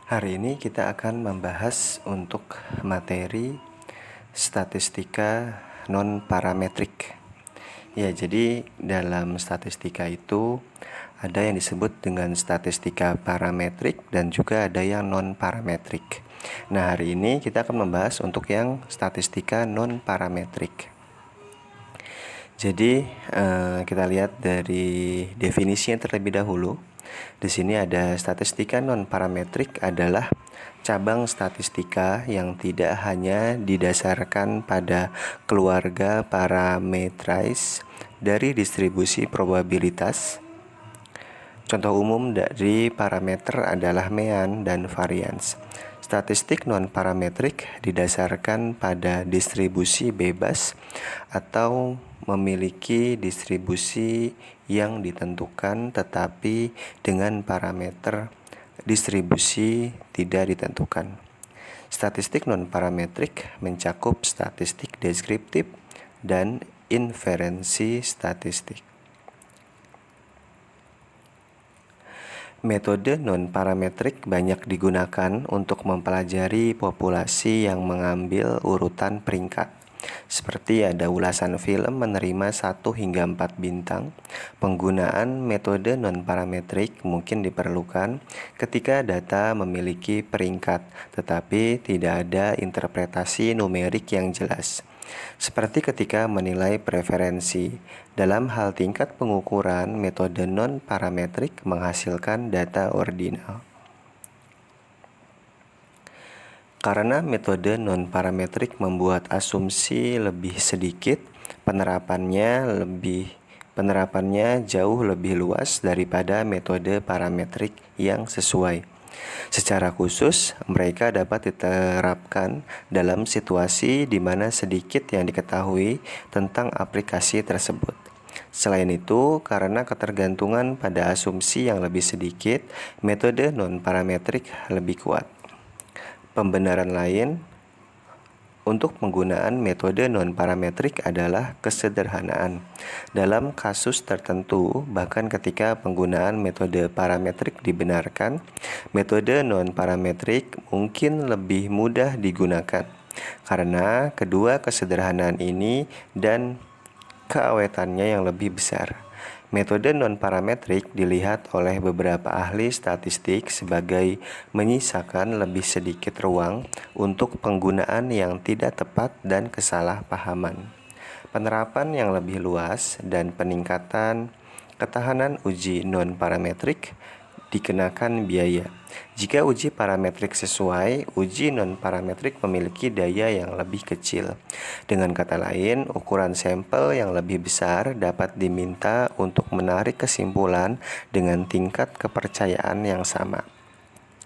Hari ini kita akan membahas untuk materi statistika non-parametrik. Ya, jadi dalam statistika itu ada yang disebut dengan statistika parametrik dan juga ada yang non-parametrik. Nah, hari ini kita akan membahas untuk yang statistika non-parametrik. Jadi, kita lihat dari definisinya terlebih dahulu. Di sini ada statistika non-parametrik adalah cabang statistika yang tidak hanya didasarkan pada keluarga parametrais dari distribusi probabilitas. Contoh umum dari parameter adalah mean dan varians. Statistik non-parametrik didasarkan pada distribusi bebas atau memiliki distribusi yang ditentukan tetapi dengan parameter distribusi tidak ditentukan. Statistik non-parametrik mencakup statistik deskriptif dan inferensi statistik. Metode non-parametrik banyak digunakan untuk mempelajari populasi yang mengambil urutan peringkat. Seperti ada ulasan film menerima 1 hingga 4 bintang. Penggunaan metode non-parametrik mungkin diperlukan ketika data memiliki peringkat, tetapi tidak ada interpretasi numerik yang jelas. Seperti ketika menilai preferensi, dalam hal tingkat pengukuran, metode non-parametrik menghasilkan data ordinal. Karena metode non-parametrik membuat asumsi lebih sedikit, penerapannya jauh lebih luas daripada metode parametrik yang sesuai. Secara khusus, mereka dapat diterapkan dalam situasi di mana sedikit yang diketahui tentang aplikasi tersebut. Selain itu, karena ketergantungan pada asumsi yang lebih sedikit, metode non-parametrik lebih kuat. Pembenaran lain untuk penggunaan metode non-parametrik adalah kesederhanaan. Dalam kasus tertentu, bahkan ketika penggunaan metode parametrik dibenarkan, metode non-parametrik mungkin lebih mudah digunakan. Karena kedua kesederhanaan ini dan keawetannya yang lebih besar. Metode non-parametrik dilihat oleh beberapa ahli statistik sebagai menyisakan lebih sedikit ruang untuk penggunaan yang tidak tepat dan kesalahpahaman. Penerapan yang lebih luas dan peningkatan ketahanan uji non-parametrik dikenakan biaya. Jika uji parametrik sesuai, uji non-parametrik memiliki daya yang lebih kecil. Dengan kata lain, ukuran sampel yang lebih besar dapat diminta untuk menarik kesimpulan dengan tingkat kepercayaan yang sama.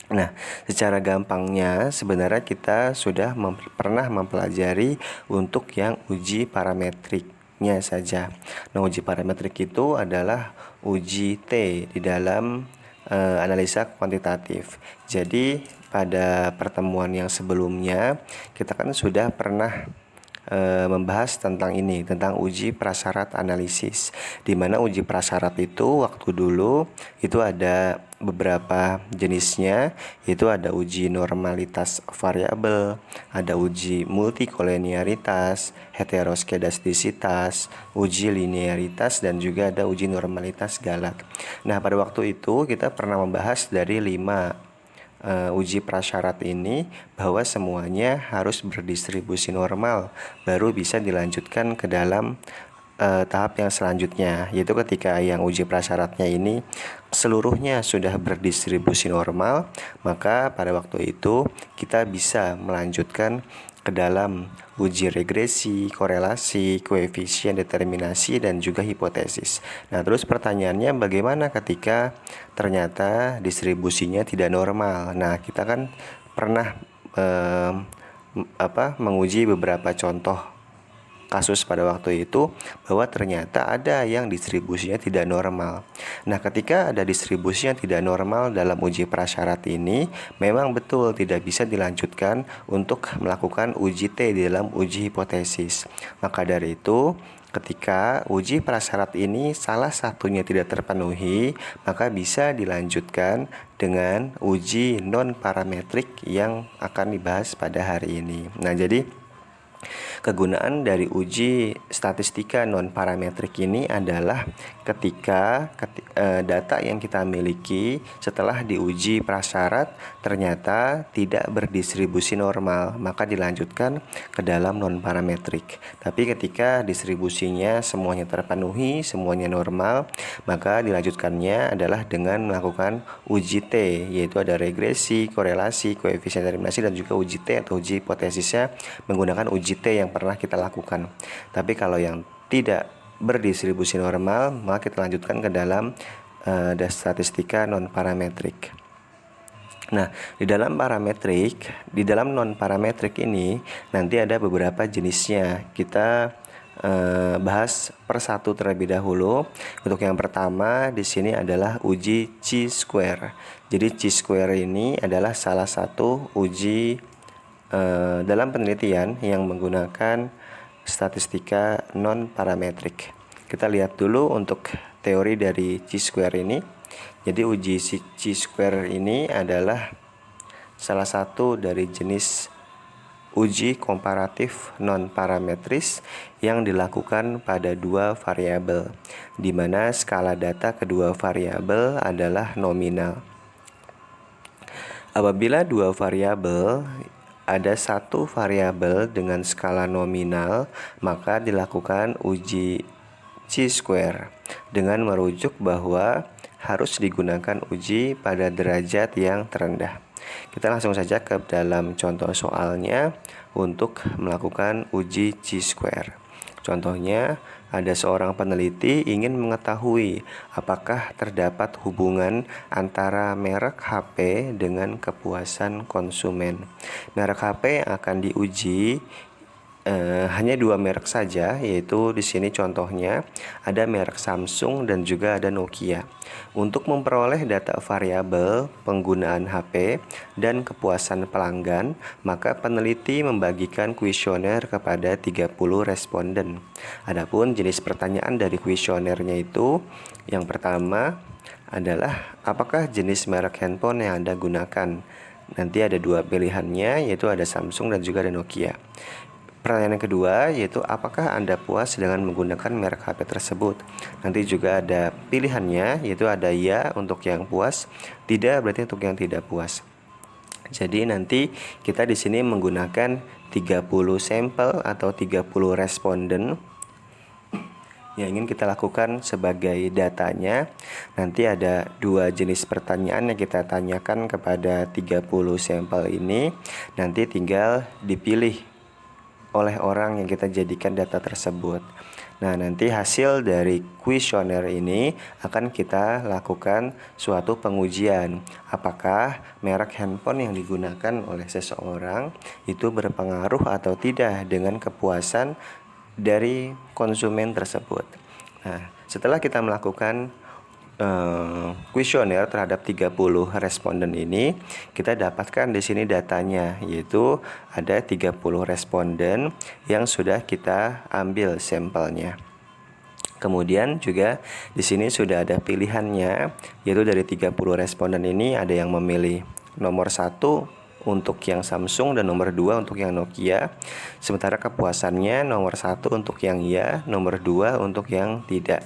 Nah, secara gampangnya sebenarnya kita sudah pernah mempelajari untuk yang uji parametriknya saja. Nah, uji parametrik itu adalah uji T di dalam analisa kuantitatif. Jadi pada pertemuan yang sebelumnya kita kan sudah pernah membahas tentang ini, tentang uji prasyarat analisis, di mana uji prasyarat itu waktu dulu itu ada beberapa jenisnya, itu ada uji normalitas variabel, ada uji multikolenialitas, heteroskedastisitas, uji linearitas, dan juga ada uji normalitas Galat. Nah, pada waktu itu kita pernah membahas dari 5 uji prasyarat ini bahwa semuanya harus berdistribusi normal baru bisa dilanjutkan ke dalam tahap yang selanjutnya, yaitu ketika yang uji prasyaratnya ini seluruhnya sudah berdistribusi normal, maka pada waktu itu kita bisa melanjutkan ke dalam uji regresi, korelasi, koefisien determinasi, dan juga hipotesis. Nah, terus pertanyaannya bagaimana ketika ternyata distribusinya tidak normal? Nah, kita kan pernah menguji beberapa contoh kasus pada waktu itu bahwa ternyata ada yang distribusinya tidak normal. Nah, ketika ada distribusi yang tidak normal dalam uji prasyarat ini, memang betul tidak bisa dilanjutkan untuk melakukan uji T di dalam uji hipotesis. Maka dari itu, Ketika uji prasyarat ini salah satunya tidak terpenuhi, maka bisa dilanjutkan dengan uji non-parametrik yang akan dibahas pada hari ini. Nah, jadi kegunaan dari uji statistika non-parametrik ini adalah ketika data yang kita miliki setelah diuji prasyarat ternyata tidak berdistribusi normal, maka dilanjutkan ke dalam non-parametrik. Tapi ketika distribusinya semuanya terpenuhi, semuanya normal, maka dilanjutkannya adalah dengan melakukan uji T, yaitu ada regresi, korelasi, koefisien eliminasi, dan juga uji T atau uji hipotesisnya menggunakan uji T yang pernah kita lakukan. Tapi kalau yang tidak berdistribusi normal, maka kita lanjutkan ke dalam statistika non-parametrik. Nah, di dalam non-parametrik ini nanti ada beberapa jenisnya. Kita bahas persatu terlebih dahulu. Untuk yang pertama di sini adalah uji chi-square. Jadi chi-square ini adalah salah satu uji dalam penelitian yang menggunakan statistika non-parametrik. Kita lihat dulu untuk teori dari chi-square ini. Jadi uji chi-square ini adalah salah satu dari jenis uji komparatif non-parametris yang dilakukan pada dua variabel, di mana skala data kedua variabel adalah nominal. Apabila dua variabel ada satu variabel dengan skala nominal, maka dilakukan uji chi-square dengan merujuk bahwa harus digunakan uji pada derajat yang terendah. Kita langsung saja ke dalam contoh soalnya untuk melakukan uji chi-square. Contohnya, ada seorang peneliti ingin mengetahui apakah terdapat hubungan antara merek HP dengan kepuasan konsumen. Merek HP yang akan diuji hanya dua merek saja, yaitu di sini contohnya ada merek Samsung dan juga ada Nokia. Untuk memperoleh data variabel penggunaan HP dan kepuasan pelanggan, maka peneliti membagikan kuesioner kepada 30 responden. Adapun jenis pertanyaan dari kuesionernya itu, yang pertama adalah apakah jenis merek handphone yang Anda gunakan? Nanti ada dua pilihannya, yaitu ada Samsung dan juga ada Nokia. Pertanyaan yang kedua yaitu apakah Anda puas dengan menggunakan merek HP tersebut? Nanti juga ada pilihannya, yaitu ada ya untuk yang puas, tidak berarti untuk yang tidak puas. Jadi nanti kita di sini menggunakan 30 sampel atau 30 responden yang ingin kita lakukan sebagai datanya. Nanti ada dua jenis pertanyaan yang kita tanyakan kepada 30 sampel ini. Nanti tinggal dipilih oleh orang yang kita jadikan data tersebut. Nah, nanti hasil dari kuesioner ini akan kita lakukan suatu pengujian. Apakah merek handphone yang digunakan oleh seseorang itu berpengaruh atau tidak dengan kepuasan dari konsumen tersebut. Nah, setelah kita melakukan kuesioner terhadap 30 responden ini, kita dapatkan di sini datanya, yaitu ada 30 responden yang sudah kita ambil sampelnya. Kemudian juga di sini sudah ada pilihannya, yaitu dari 30 responden ini ada yang memilih nomor 1 untuk yang Samsung dan nomor 2 untuk yang Nokia. Sementara kepuasannya nomor 1 untuk yang ya, nomor 2 untuk yang tidak.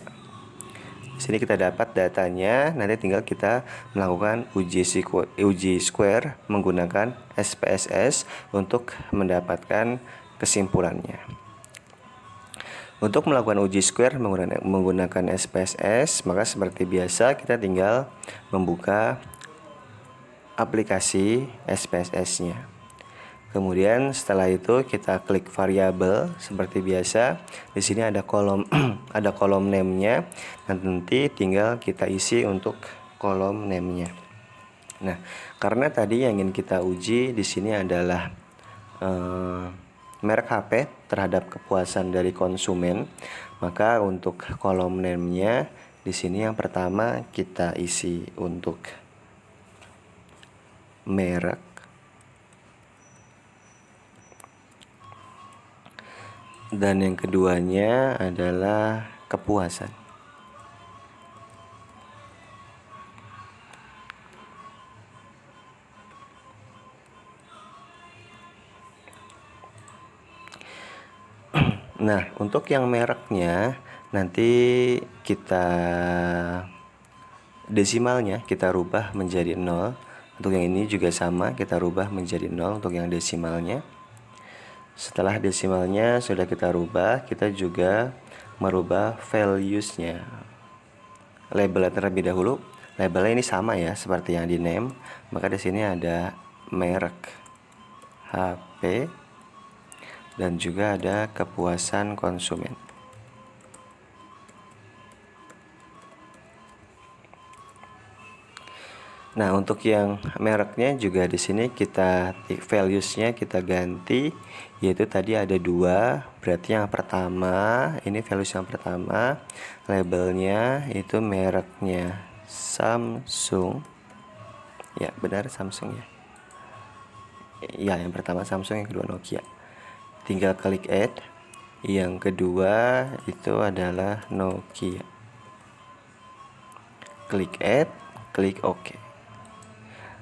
Sini kita dapat datanya, nanti tinggal kita melakukan uji square menggunakan SPSS untuk mendapatkan kesimpulannya. Untuk melakukan uji square menggunakan SPSS, maka seperti biasa kita tinggal membuka aplikasi SPSS-nya. Kemudian setelah itu kita klik variabel seperti biasa. Di sini ada kolom ada kolom name-nya. Nanti tinggal kita isi untuk kolom name-nya. Nah, karena tadi yang ingin kita uji di sini adalah merek HP terhadap kepuasan dari konsumen, maka untuk kolom name-nya di sini yang pertama kita isi untuk merek. Dan yang keduanya adalah kepuasan. Nah, untuk yang mereknya nanti kita desimalnya kita rubah menjadi 0. Untuk yang ini juga sama, kita rubah menjadi 0 untuk yang desimalnya. Setelah desimalnya sudah kita rubah, kita juga merubah values-nya. Labelnya terlebih dahulu. Labelnya ini sama ya seperti yang di name, maka di sini ada merek HP dan juga ada kepuasan konsumen. Nah, untuk yang mereknya juga di sini kita values-nya kita ganti, yaitu tadi ada 2, berarti yang pertama ini values yang pertama, labelnya itu mereknya Samsung. Ya, benar Samsung ya. Ya, yang pertama Samsung, yang kedua Nokia. Tinggal klik add. Yang kedua itu adalah Nokia. Klik add, klik OK.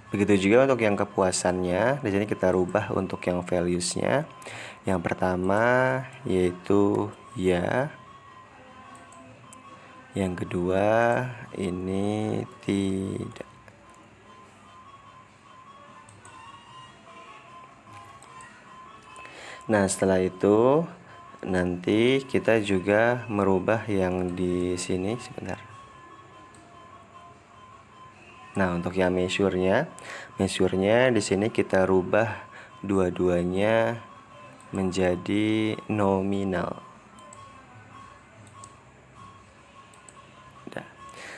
Begitu juga untuk yang kepuasannya, di sini kita rubah untuk yang values-nya. Yang pertama yaitu ya. Yang kedua ini tidak. Nah, setelah itu nanti kita juga merubah yang di sini sebentar. Nah, untuk yang measure-nya di sini kita rubah dua-duanya menjadi nominal.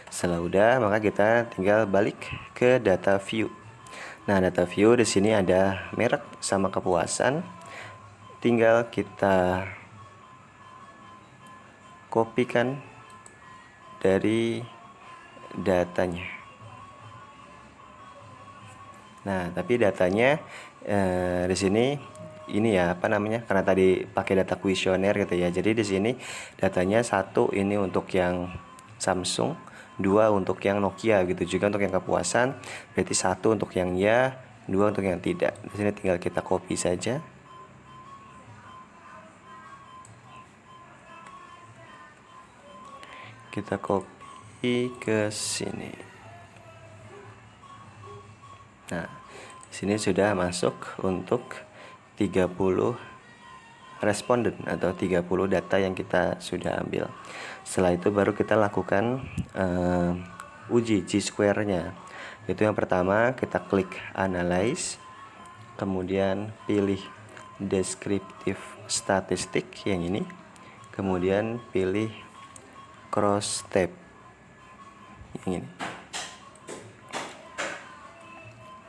Setelah udah, maka kita tinggal balik ke data view. Nah, data view di sini ada merek sama kepuasan. Tinggal kita kopikan dari datanya. Nah, tapi datanya di sini ini ya apa namanya? Karena tadi pakai data kuesioner gitu ya. Jadi di sini datanya 1 ini untuk yang Samsung, 2 untuk yang Nokia gitu. Juga untuk yang kepuasan berarti 1 untuk yang ya, 2 untuk yang tidak. Di sini tinggal kita copy saja. Kita copy ke sini. Nah, sini sudah masuk untuk 30 responden atau 30 data yang kita sudah ambil. Setelah itu baru kita lakukan uji G-square-nya. Itu yang pertama kita klik analyze, kemudian pilih descriptive statistik yang ini, kemudian pilih cross tab yang ini.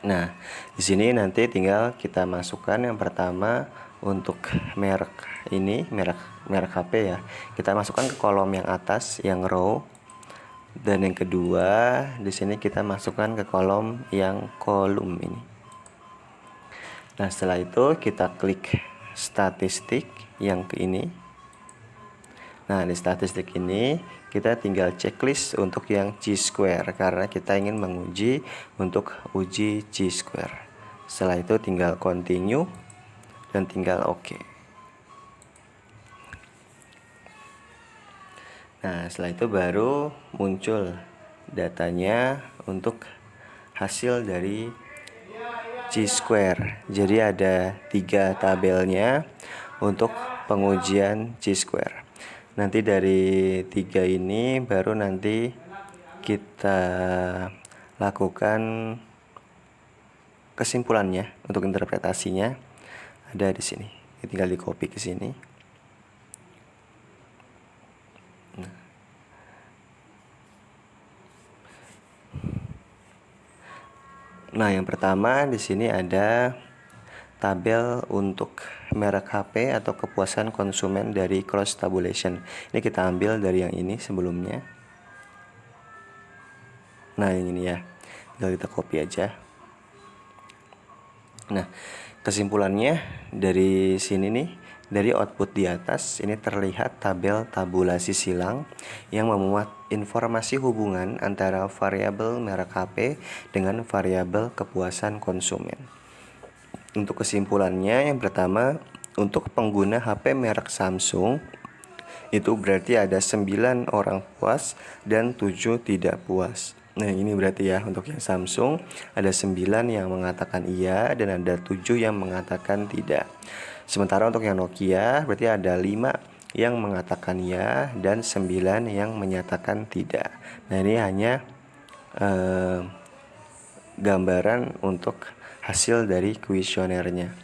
Nah, di sini nanti tinggal kita masukkan yang pertama untuk merek ini, merek HP ya. Kita masukkan ke kolom yang atas yang row. Dan yang kedua, di sini kita masukkan ke kolom yang kolom ini. Nah, setelah itu kita klik statistik yang ke ini. Nah, di statistik ini kita tinggal checklist untuk yang G-square karena kita ingin menguji untuk uji G-square. Setelah itu tinggal continue dan tinggal OK. Nah, setelah itu baru muncul datanya untuk hasil dari G-square. Jadi ada 3 tabelnya untuk pengujian G-square. Nanti dari 3 ini baru nanti kita lakukan kesimpulannya untuk interpretasinya ada di sini. Tinggal di copy ke sini. Nah, yang pertama di sini ada tabel untuk merek HP atau kepuasan konsumen dari cross tabulation. Ini kita ambil dari yang ini sebelumnya. Nah, yang ini ya. Tinggal kita copy aja. Nah, kesimpulannya dari sini nih, Dari output di atas ini terlihat tabel tabulasi silang yang memuat informasi hubungan antara variabel merek HP dengan variabel kepuasan konsumen. Untuk kesimpulannya, yang pertama, untuk pengguna HP merek Samsung itu berarti ada 9 orang puas dan 7 tidak puas. Nah, ini berarti ya untuk yang Samsung ada 9 yang mengatakan iya dan ada 7 yang mengatakan tidak. Sementara untuk yang Nokia berarti ada 5 yang mengatakan ya dan 9 yang menyatakan tidak. Nah, ini hanya gambaran untuk hasil dari kuesionernya.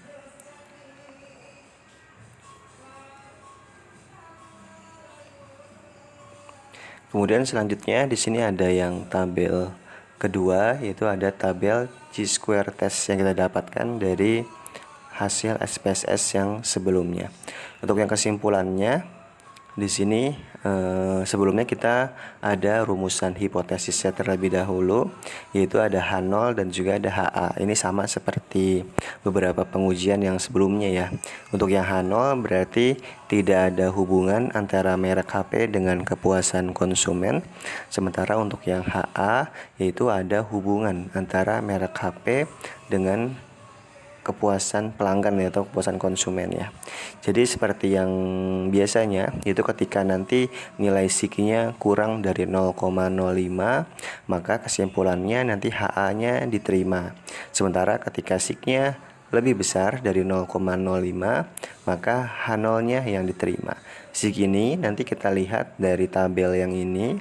Kemudian selanjutnya di sini ada yang tabel kedua, yaitu ada tabel Chi-square test yang kita dapatkan dari hasil SPSS yang sebelumnya. Untuk yang kesimpulannya di sini sebelumnya kita ada rumusan hipotesisnya terlebih dahulu, yaitu ada H0 dan juga ada HA. Ini sama seperti beberapa pengujian yang sebelumnya ya. Untuk yang H0 berarti tidak ada hubungan antara merek HP dengan kepuasan konsumen. Sementara untuk yang HA yaitu ada hubungan antara merek HP dengan kepuasan pelanggan atau kepuasan konsumen ya. Jadi seperti yang biasanya itu ketika nanti nilai SIG-nya kurang dari 0,05 maka kesimpulannya nanti HA-nya diterima. Sementara ketika SIG-nya lebih besar dari 0,05 maka H0-nya yang diterima. SIG ini nanti kita lihat dari tabel yang ini,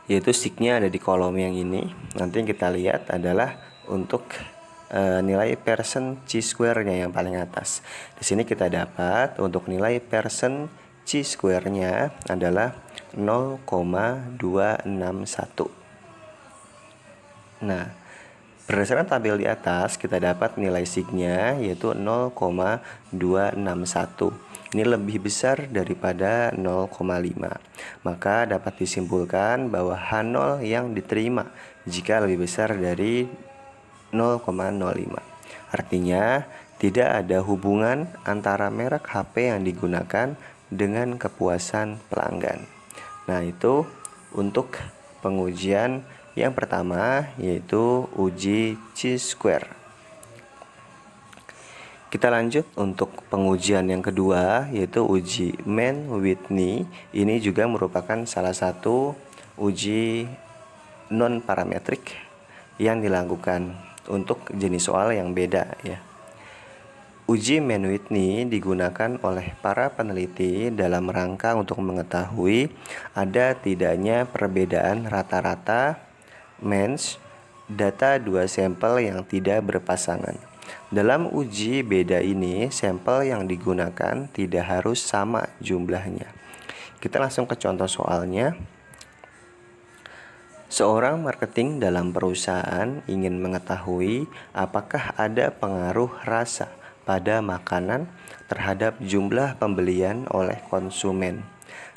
yaitu SIG-nya ada di kolom yang ini. Nanti yang kita lihat adalah untuk nilai persen Chi-square-nya yang paling atas. Di sini kita dapat untuk nilai persen Chi-square-nya adalah 0,261. Nah, berdasarkan tabel di atas kita dapat nilai SIG-nya yaitu 0,261. Ini lebih besar daripada 0,5. Maka dapat disimpulkan bahwa H0 yang diterima jika lebih besar dari 0,05. Artinya tidak ada hubungan antara merek HP yang digunakan dengan kepuasan pelanggan. Nah, itu untuk pengujian yang pertama, yaitu uji Chi-square. Kita lanjut untuk pengujian yang kedua, yaitu uji Mann-Whitney. Ini juga merupakan salah satu uji non-parametrik yang dilakukan untuk jenis soal yang beda ya. Uji Mann-Whitney digunakan oleh para peneliti dalam rangka untuk mengetahui ada tidaknya perbedaan rata-rata means data dua sampel yang tidak berpasangan. Dalam uji beda ini, sampel yang digunakan tidak harus sama jumlahnya. Kita langsung ke contoh soalnya. Seorang marketing dalam perusahaan ingin mengetahui apakah ada pengaruh rasa pada makanan terhadap jumlah pembelian oleh konsumen.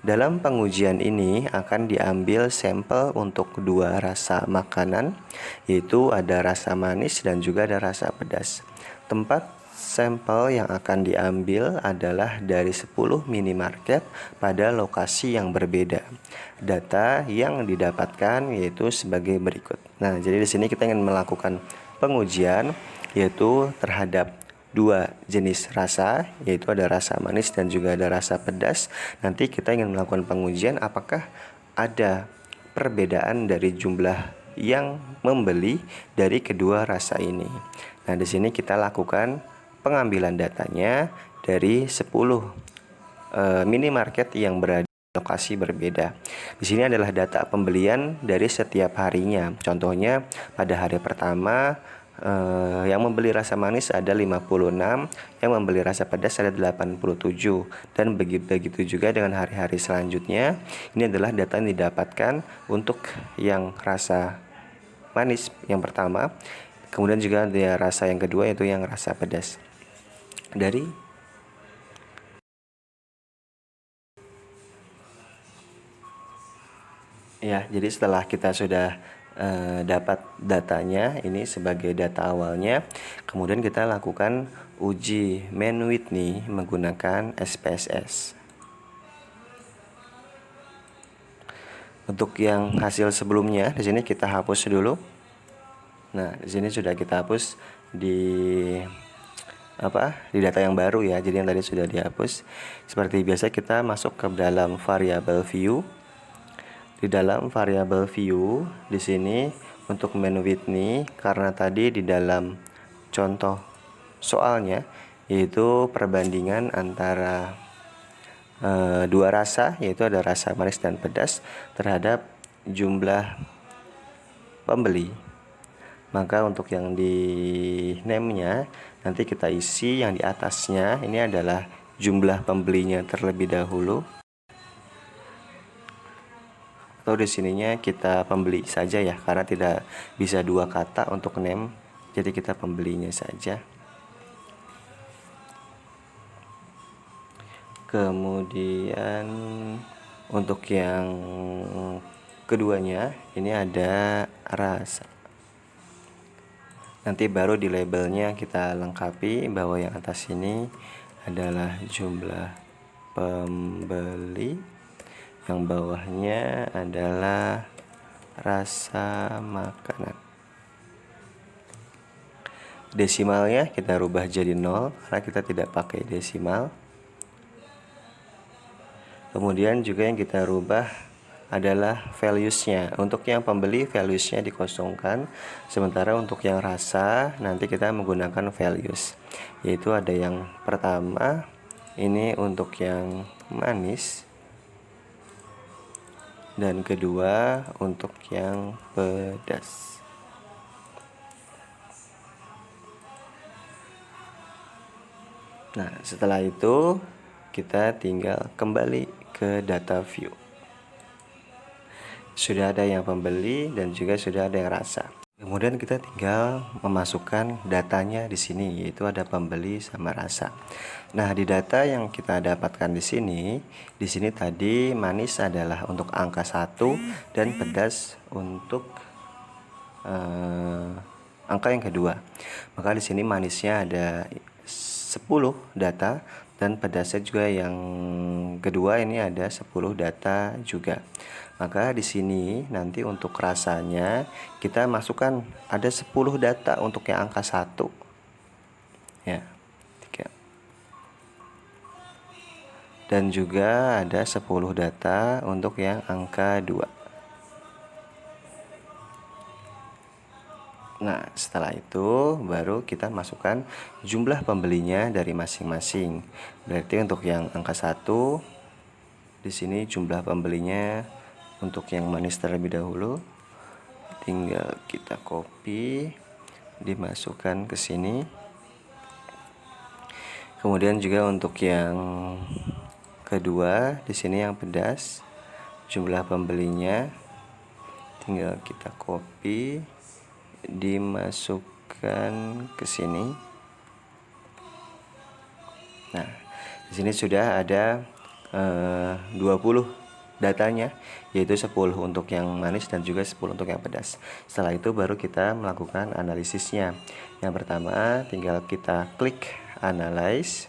Dalam pengujian ini akan diambil sampel untuk dua rasa makanan, yaitu ada rasa manis dan juga ada rasa pedas. Tempat sampel yang akan diambil adalah dari 10 minimarket pada lokasi yang berbeda. Data yang didapatkan yaitu sebagai berikut. Nah, jadi di sini kita ingin melakukan pengujian yaitu terhadap dua jenis rasa, yaitu ada rasa manis dan juga ada rasa pedas. Nanti kita ingin melakukan pengujian apakah ada perbedaan dari jumlah yang membeli dari kedua rasa ini. Nah, di sini kita lakukan pengambilan datanya dari 10 minimarket yang berada di lokasi berbeda. Di sini adalah data pembelian dari setiap harinya. Contohnya pada hari pertama yang membeli rasa manis ada 56, yang membeli rasa pedas ada 87, dan begitu juga dengan hari-hari selanjutnya. Ini adalah data yang didapatkan untuk yang rasa manis yang pertama, kemudian juga ada rasa yang kedua yaitu yang rasa pedas. Dari ya, jadi setelah kita sudah dapat datanya ini sebagai data awalnya. Kemudian kita lakukan uji Mann-Whitney menggunakan SPSS. Untuk yang hasil sebelumnya di sini kita hapus dulu. Nah, di sini sudah kita hapus di data yang baru ya. Jadi yang tadi sudah dihapus. Seperti biasa kita masuk ke dalam variable view. Di dalam variable view di sini untuk Mann-Whitney, karena tadi di dalam contoh soalnya yaitu perbandingan antara dua rasa, yaitu ada rasa manis dan pedas terhadap jumlah pembeli. Maka untuk yang di name-nya nanti kita isi yang di atasnya ini adalah jumlah pembelinya terlebih dahulu. Atau di sininya kita pembeli saja ya, karena tidak bisa dua kata untuk name. Jadi kita pembelinya saja. Kemudian untuk yang keduanya ini ada rasa. Nanti baru di labelnya kita lengkapi bahwa yang atas ini adalah jumlah pembeli, yang bawahnya adalah rasa makanan. Desimalnya kita rubah jadi 0 karena kita tidak pakai desimal. Kemudian juga yang kita rubah adalah values-nya. Untuk yang pembeli values-nya dikosongkan, sementara untuk yang rasa nanti kita menggunakan values. Yaitu ada yang pertama ini untuk yang manis, dan kedua untuk yang pedas. Nah, setelah itu kita tinggal kembali ke data view. Sudah ada yang pembeli dan juga sudah ada yang rasa. Kemudian kita tinggal memasukkan datanya di sini, yaitu ada pembeli sama rasa. Nah, di data yang kita dapatkan di sini tadi manis adalah untuk angka 1 dan pedas untuk angka yang kedua. Maka di sini manisnya ada 10 data dan pedasnya juga yang kedua ini ada 10 data juga. Maka di sini nanti untuk rasanya kita masukkan ada 10 data untuk yang angka 1. Ya. 3. Dan juga ada 10 data untuk yang angka 2. Nah, setelah itu baru kita masukkan jumlah pembelinya dari masing-masing. Berarti untuk yang angka 1 di sini jumlah pembelinya untuk yang manis terlebih dahulu. Tinggal kita copy, dimasukkan ke sini. Kemudian juga untuk yang kedua di sini yang pedas, jumlah pembelinya tinggal kita copy, dimasukkan ke sini. Nah, di sini sudah ada 20 datanya, yaitu 10 untuk yang manis dan juga 10 untuk yang pedas. Setelah itu baru kita melakukan analisisnya. Yang pertama tinggal kita klik analyze,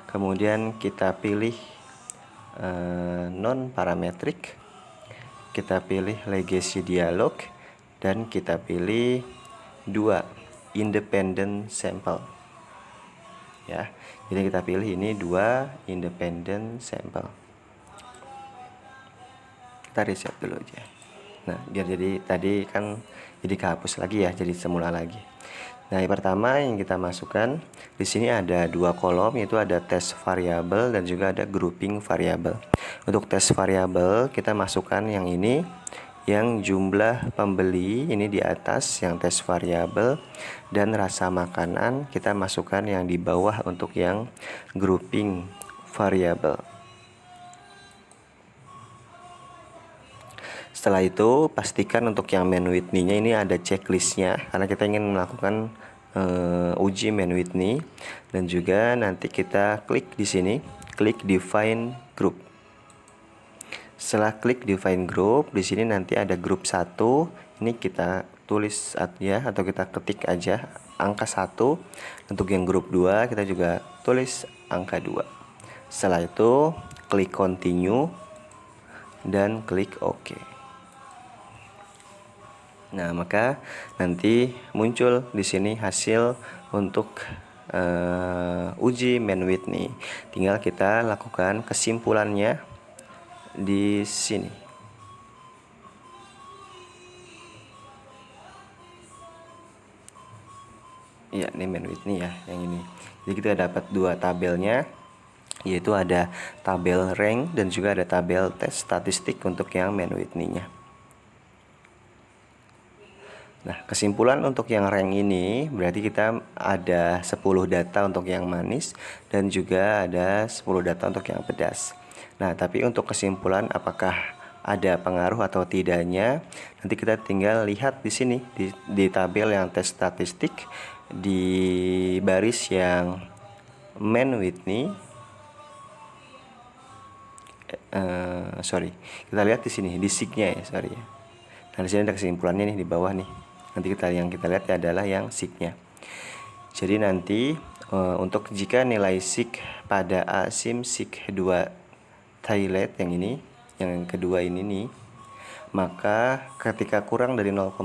kemudian kita pilih non parametric, kita pilih legacy dialog, dan kita pilih 2 independent sample ya. Jadi kita pilih ini 2 independent sample. Kita reset dulu aja. Nah, biar jadi tadi kan jadi kehapus lagi ya, jadi semula lagi. Nah, yang pertama yang kita masukkan di sini ada 2 kolom, yaitu ada test variable dan juga ada grouping variable. Untuk test variable kita masukkan yang ini, yang jumlah pembeli ini di atas yang test variable, dan rasa makanan kita masukkan yang di bawah untuk yang grouping variable. Setelah itu pastikan untuk yang Mann-Whitney-nya ini ada checklistnya, karena kita ingin melakukan uji Mann-Whitney. Dan juga nanti kita klik di sini, klik define group. Setelah klik define group, di sini nanti ada grup 1 ini kita tulis ya, atau kita ketik aja angka 1. Untuk yang grup 2 kita juga tulis angka 2. Setelah itu klik continue dan klik OK. Nah, maka nanti muncul di sini hasil untuk uji Mann-Whitney. Tinggal kita lakukan kesimpulannya di sini. Ya, ini Mann-Whitney ya, yang ini. Jadi kita dapat 2 tabelnya, yaitu ada tabel rank dan juga ada tabel tes statistik untuk yang Mann-Whitney-nya. Nah, kesimpulan untuk yang rank ini berarti kita ada 10 data untuk yang manis dan juga ada 10 data untuk yang pedas. Nah, tapi untuk kesimpulan apakah ada pengaruh atau tidaknya, nanti kita tinggal lihat di sini di tabel yang tes statistik di baris yang Mann-Whitney. Kita lihat di sini di signya ya, sorry ya. Nah, di sini ada kesimpulannya nih di bawah nih. Nanti yang kita lihat adalah yang signya. Jadi nanti untuk jika nilai sig pada asim sig 2 Thailand yang ini, yang kedua ini nih, maka ketika kurang dari 0,05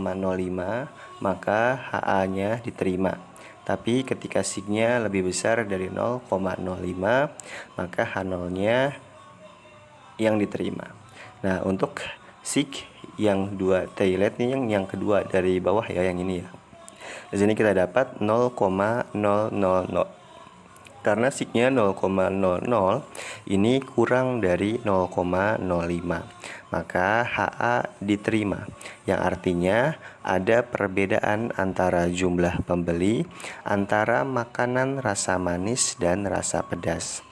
maka HA-nya diterima. Tapi ketika signya lebih besar dari 0,05 maka H0-nya yang diterima. Nah, untuk sig yang 2 Thailand nih, yang kedua dari bawah ya, yang ini ya. Di sini kita dapat 0,000. Karena signya 0,00 ini kurang dari 0,05, maka HA diterima. Yang artinya ada perbedaan antara jumlah pembeli antara makanan rasa manis dan rasa pedas.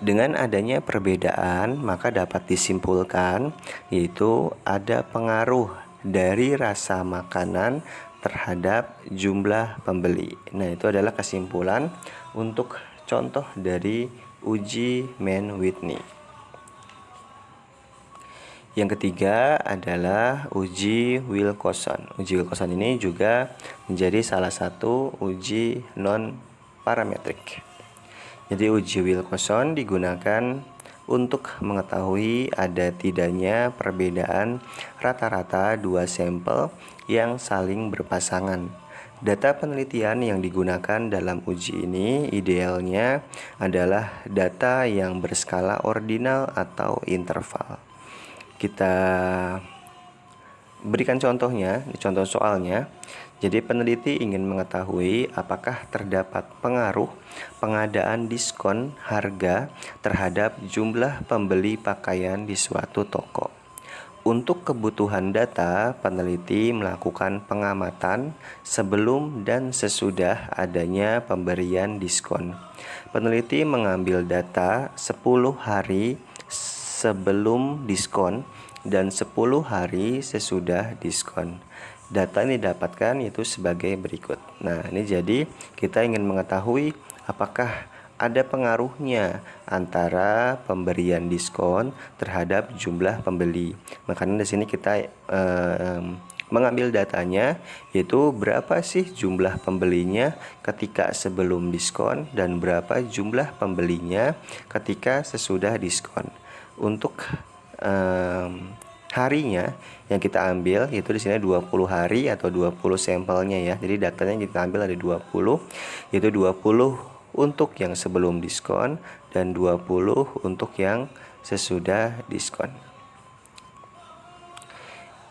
Dengan adanya perbedaan, maka dapat disimpulkan yaitu ada pengaruh dari rasa makanan terhadap jumlah pembeli. Nah, itu adalah kesimpulan untuk contoh dari uji Mann-Whitney. Yang ketiga adalah uji Wilcoxon. Uji Wilcoxon ini juga menjadi salah satu uji non-parametrik. Jadi uji Wilcoxon digunakan untuk mengetahui ada tidaknya perbedaan rata-rata 2 sampel yang saling berpasangan. Data penelitian yang digunakan dalam uji ini idealnya adalah data yang berskala ordinal atau interval. Kita berikan contohnya, contoh soalnya. Jadi peneliti ingin mengetahui apakah terdapat pengaruh pengadaan diskon harga terhadap jumlah pembeli pakaian di suatu toko. Untuk kebutuhan data, peneliti melakukan pengamatan sebelum dan sesudah adanya pemberian diskon. Peneliti mengambil data 10 hari sebelum diskon dan 10 hari sesudah diskon. Data ini didapatkan itu sebagai berikut. Nah, ini jadi kita ingin mengetahui apakah ada pengaruhnya antara pemberian diskon terhadap jumlah pembeli. Makanya di sini kita mengambil datanya, yaitu berapa sih jumlah pembelinya ketika sebelum diskon dan berapa jumlah pembelinya ketika sesudah diskon. Untuk harinya yang kita ambil itu di sini 20 hari atau 20 sampelnya ya. Jadi datanya yang kita ambil ada 20, yaitu 20 untuk yang sebelum diskon dan 20 untuk yang sesudah diskon.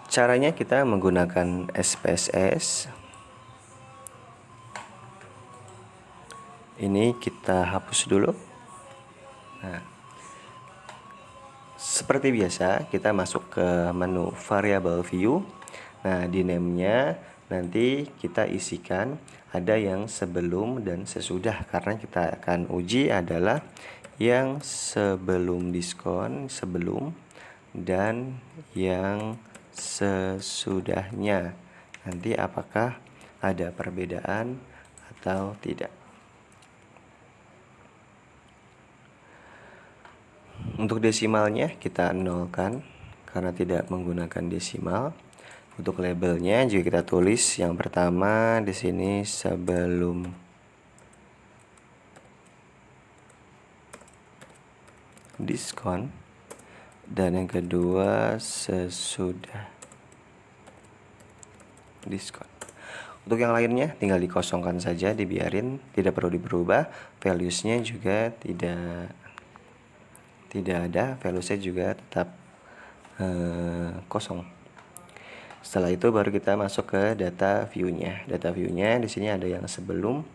Caranya kita menggunakan SPSS. Ini kita hapus dulu. Nah, seperti biasa kita masuk ke menu variable view. Nah, di name-nya nanti kita isikan ada yang sebelum dan sesudah, karena kita akan uji adalah yang sebelum diskon, sebelum, dan yang sesudahnya. Nanti apakah ada perbedaan atau tidak. Untuk desimalnya kita nolkan karena tidak menggunakan desimal. Untuk labelnya juga kita tulis yang pertama di sini sebelum diskon, dan yang kedua sesudah diskon. Untuk yang lainnya tinggal dikosongkan saja, dibiarin, tidak perlu diberubah. Values-nya juga tidak ada, values-nya juga tetap kosong. Setelah itu baru kita masuk ke data view-nya. Data view-nya di sini ada yang sebelum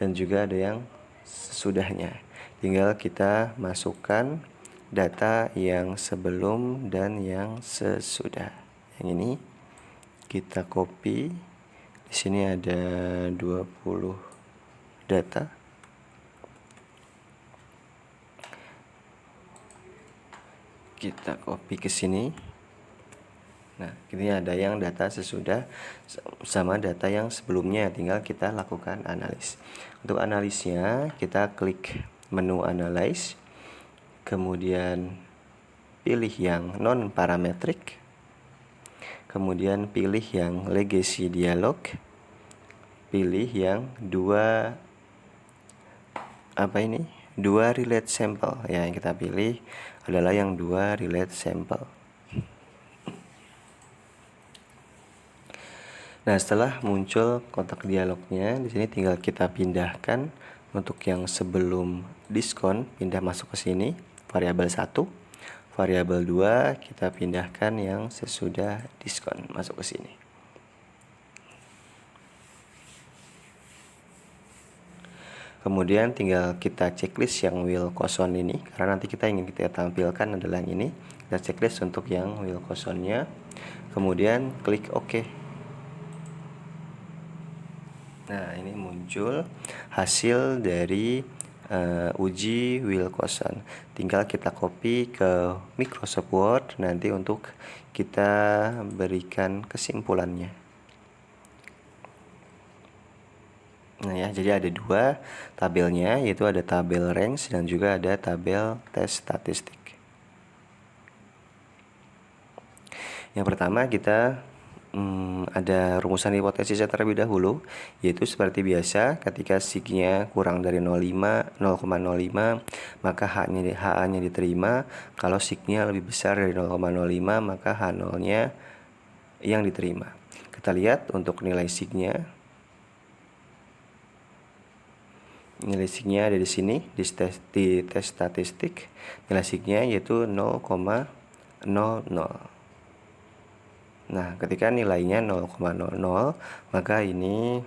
dan juga ada yang sesudahnya. Tinggal kita masukkan data yang sebelum dan yang sesudah. Yang ini kita copy. Di sini ada 20 data. Kita copy ke sini. Nah, ini ada yang data sesudah sama data yang sebelumnya, tinggal kita lakukan analis. Untuk analisnya, kita klik menu analyze, kemudian pilih yang non parametric, kemudian pilih yang legacy dialog, pilih yang dua relate sample. Ya, yang kita pilih adalah yang dua relate sample. Nah, setelah muncul kotak dialognya, di sini tinggal kita pindahkan untuk yang sebelum diskon, pindah masuk ke sini, variabel 1. Variabel 2 kita pindahkan yang sesudah diskon masuk ke sini. Kemudian tinggal kita checklist yang will caution ini, karena nanti kita ingin kita tampilkan adalah yang ini. Kita checklist untuk yang will caution-nya. Kemudian klik OK. Nah, ini muncul hasil dari uji will caution. Tinggal kita copy ke Microsoft Word nanti untuk kita berikan kesimpulannya. Nah ya, jadi ada dua tabelnya, yaitu ada tabel range dan juga ada tabel tes statistik. Yang pertama kita ada rumusan hipotesisnya terlebih dahulu, yaitu seperti biasa ketika sig-nya kurang dari 0,05 maka HA-nya diterima. Kalau sig-nya lebih besar dari 0,05 maka H0-nya yang diterima. Kita lihat untuk nilai sig-nya. Nilai sig-nya ada di sini di tes statistik. Nilai sig-nya yaitu 0,00. Nah, ketika nilainya 0,00 maka ini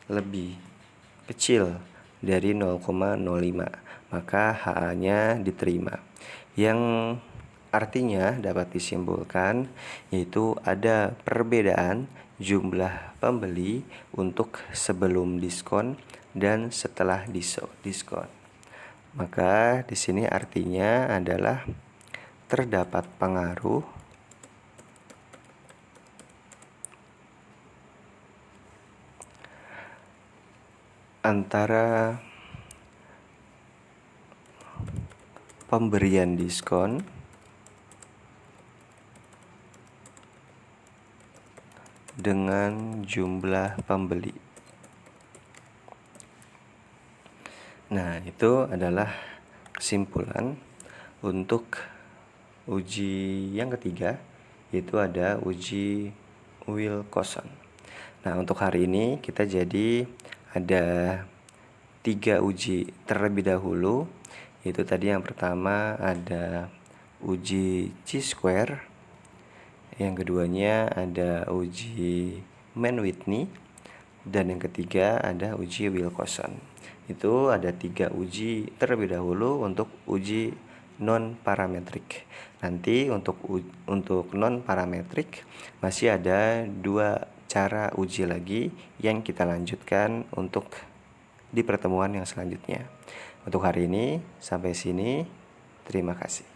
lebih kecil dari 0,05, maka HA-nya diterima. Yang artinya dapat disimpulkan yaitu ada perbedaan jumlah pembeli untuk sebelum diskon dan setelah diskon. Maka di sini artinya adalah terdapat pengaruh antara pemberian diskon dengan jumlah pembeli. Nah, itu adalah kesimpulan untuk uji yang ketiga, yaitu ada uji will caution. Nah, untuk hari ini kita jadi ada 3 uji terlebih dahulu, yaitu tadi yang pertama ada uji chi-square, yang keduanya ada uji Mann-Whitney, dan yang ketiga ada uji will caution. Itu ada 3 uji terlebih dahulu untuk uji non parametrik. Nanti untuk non parametrik masih ada 2 cara uji lagi yang kita lanjutkan untuk di pertemuan yang selanjutnya. Untuk hari ini sampai sini, terima kasih.